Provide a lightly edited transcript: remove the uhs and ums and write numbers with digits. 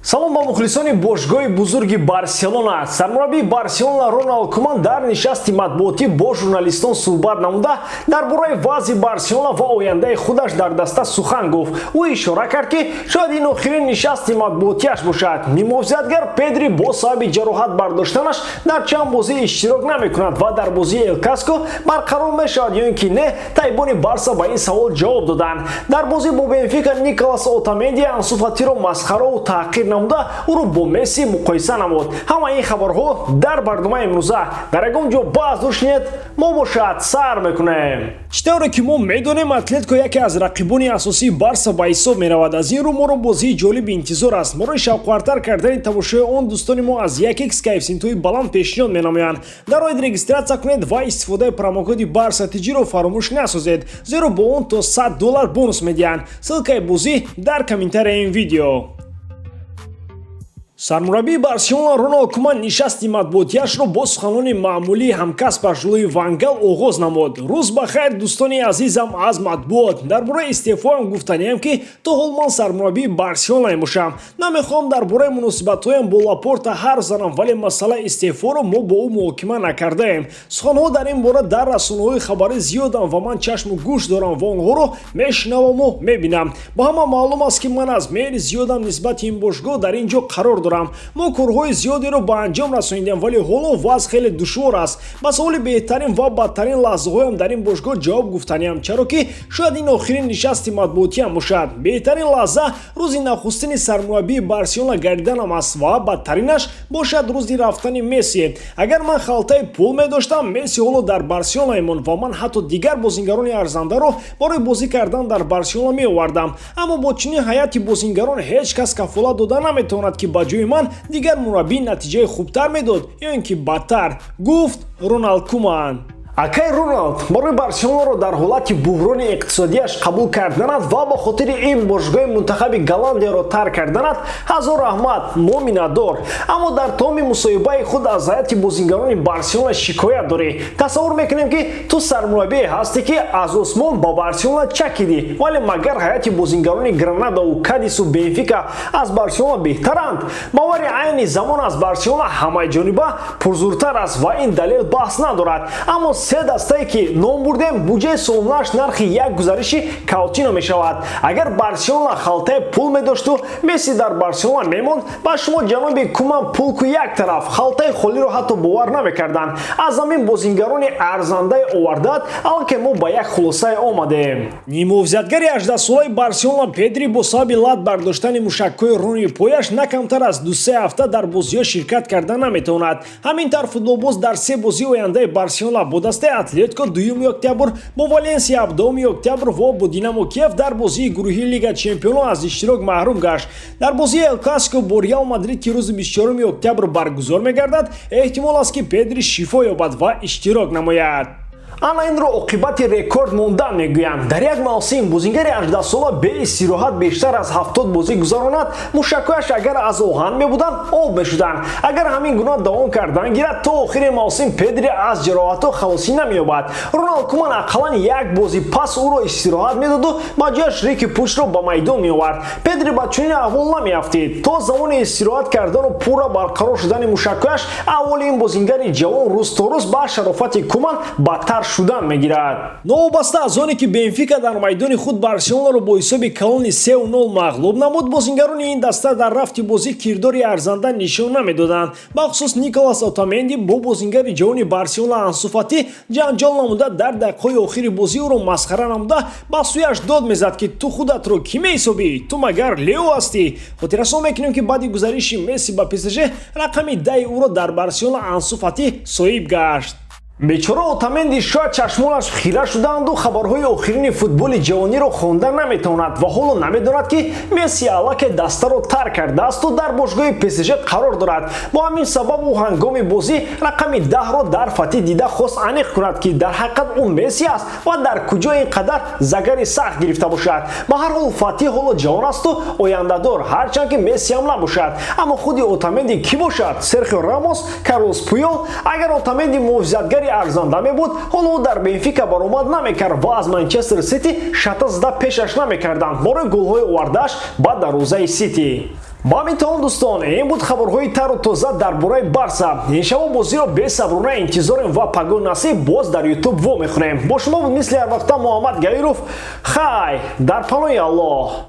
Салом ба мухлисони бошгоҳи бузурги Барселона. Сармураббии Барселона Роналд Куман дар нишасти матбуотӣ бо журналистон суҳбат намуда дар бораи вазъи Барселона ва ояндаи худаш дар даста сухан гуфт. Ӯ ишора кард ки шояд ин охирин нишасти матбуотиаш бошад. Мувофиқатгар Педри бо сабаби ҷароҳат бардоштанаш дар чанд бозӣ иштирок намекунад ва дар бозии Эл Класико барқарор мешавад ё ин ки не. Таибони Барса ба ин савол ҷавоб доданд. Дар бозӣ бо Бенфика Николас Отаменди Ансу Фатиро масхараву таҳқир намуда ӯро бо Месси муқоиса намуд. Ҳама ин хабарҳо дар барномаи имрӯза. Дар ягон ҷо баҳс душнед, мо бошад сар мекунем. Читаре ки мо медонем Атлетико яке аз рақибони асосии Барса ба ҳисоб меравад. Аз ин рӯ моро бозии ҷолиби интизор аст. Моро шавқвартар кардани тамошои он дӯстони мо аз Ccылкаи коэффициентҳои баланд пешниҳод менамоянд. Дар оид регистратсия кунед ва истифодаи промокоди Барса тиҷиро фаромӯш насозед, зеро бо он то $100 бонус медиҳанд. Ссилкаи бозӣ дар комментарияи ин видео. Сармураббии Барселона Роналд Куман нишасти матбуотиашро бо суханони маъмулии ҳамкасбаш Луи ван Гал оғоз намуд. Рӯз ба хайр дӯстони азизам аз матбуот. Дар бораи истеъфоам гуфтаниям ки то ҳол ман сармураббии Барселона мебошам. Намехоҳам дар бораи муносибатҳоям бо Лапорта ҳарф занам, вале масъалаи истеъфоро мо бо ӯ муҳокима накардаем. Суханҳо дар ин бора дар расонаҳои хабарӣ зиёданд ва ман чашму гӯш дорам ва онҳоро мешунаваму мебинам. Ба ҳама маълум аст ки ман аз мейли зиёдам нисбати ин бошгоҳ дар ин ҷо қарор дорам. Мо корҳои зиёдеро ба анҷом расонидем, вале ҳоло вазъ хеле душвор аст. Ба саволи беҳтарин ва бадтарин лаҳзаҳоям дар ин бошгоҳ ҷавоб гуфтаниям, чаро ки шояд ин охирин нишасти матбуотиам бошад. Беҳтарин лаҳза рӯзи нахустини сармураббии Барселона гардиданам аст ва бадтаринаш бошад рӯзи рафтани Месси. Агар ман халтаи пул медоштам, Месси ҳоло дар Барселона мемонд ва ман ҳатто дигар бозингарони арзандаро барои бозӣ кардан дар Барселона меовардам. Аммо бо чунин ҳайати бозингарон ҳеҷ кас кафолат дода наметавонад ки ба ҷои ман дигар мураббӣ натиҷаи хубтар медод ё ин ки бадтар, гуфт Роналд Куман. Акай Роналд барои Барселонаро дар ҳолати буҳрони иқтисодияш қабул карданат ва ба хотири ин бошгоҳи мунтахаби Голландияро тарк карданат ҳазор раҳмат, мо миннатдор. Аммо дар тамоми мусоҳибаи худ аз ҳайати бозингарони Барселона шикоят дорӣ. Тасаввур мекунем ки ту сармураббие ҳастӣ ки аз осмон ба Барселона чакидӣ, вале магар ҳайати бозингарони Гранадау, Кадису, Бенфика аз Барселона беҳтаранд? Бовари айни замон аз Барселона ҳамаҷониба пурзуртар аст ва ин далел баҳс надорад. Аммо се дастае ки ном бурдем, буҷаи солонааш нархи як гузариши Каутино мешавад. Агар Барселона халтаи пул медошту Месси дар Барселона мемонд, ба шумо ҷаноби Куман пулку як тараф, халтаи холиро ҳатто бовар намекарданд. Аз ҳамин бозингарони арзандаи овардаат, алки мо ба як хулосае омадем. Нимувзиятгари 18-солаи Барселона Педри бо сабаби лат бардоштани мушакҳои рони пояш на камтар аз 2-3 ҳафта дар бозиҳо ширкат карда наметавонад. Ҳамин тавр футболбоз дар се бозии ояндаи Барселона бо дастаи Атлетико 2 октябр, бо Валенсия 7 октябр ва бо Динамо Киев дар бозии гурӯҳи Лига Чемпионон аз иштирок маҳрум гашт. Дар бозии Эл Класико бо Реал Мадрид ки рӯзи 24 октябр баргузор мегардад, эҳтимол аст ки Педри шифо ёбад ва иштирок намояд. Ана инро оқибати рекорд мондан мегӯянд. Дар як мавсим бозингари 18-сола беистироҳат бештар аз 70 бозӣ гузаронад. Мушакҳояш агар аз оҳан мебуданд, об мешуданд. Агар ҳамин гуна давом кардан гирад, то охири мавсим Педри аз ҷароҳатҳо халосӣ намеёбад. Роналд Куман ақаллан як бозӣ пас ӯро истироҳат медоду ба ҷояш Рики Пучро ба майдон меовард. Педри ба чунин аҳвол намеафтид. То замони истироҳат кардану пурра барқарор шудани мушакҳояш, аҳволи ин бозингари ҷавон рӯз то рӯз ба шарофати Куман бадтар шудан мегирад. Новобаста аз оне ки Бенфика дар майдони худ Барселонаро бо ҳисоби калони 3-0 мағлуб намуд, бозингарони ин даста дар рафти бозӣ кирдори арзанда нишон намедоданд. Бахусус Николас Отаменди бо бозингари ҷавони Барселона Ансу Фати ҷанҷол намуда дар дақиқаҳои охири бозӣ ӯро масхара намуда ба сӯяш дод мезад ки ту худатро кӣ меҳисобӣ? Ту магар Лео ҳастӣ? Хотиррасон мекунем ки баъди гузариши Месси ба ПСЖ, рақами 10 ӯро дар Барселона Ансу Фати соҳиб гашт. Бечора Отаменди шояд чашмонаш хира шудаанду хабарҳои охирини футболи ҷавониро хонда наметавонад ва ҳоло намедонад ки Месси аллакай дастаро тарк кардаасту дар бошгоҳи ПСЖ қарор дорад. Бо ҳамин сабаб ӯ ҳангоми бозӣ рақами 10-ро дар Фати дида хост аниқ кунад ки дар ҳақиқат ӯ Месси аст ва дар куҷо ин қадар загари сахт гирифта бошад. Ба ҳар ҳол Фати ҳоло ҷавон асту ояндадор, ҳарчанд ки Месси ҳам набошад. Аммо худи Отаменди кӣ бошад? Серхио Рамос, Карлос Пуйол? Агар Отаменди муҳофизатгари арзанда мебуд, ҳоло дар Бенфика баромад намекард ва аз Манчестер Сити шата зада пешаш намекарданд барои голҳои овардааш ба дарвозаи Сити. ба ҳамин дӯстон, ин буд хабарҳои тару тоза дар бораи Барса. Имшаба бозиро бесаброна интизорем ва пагон насиб боз дар YouTube во мехонем. Бо шумо буд мисли ҳар вақта Муҳаммад Гаиров. Хай дар паноҳи Аллоҳ.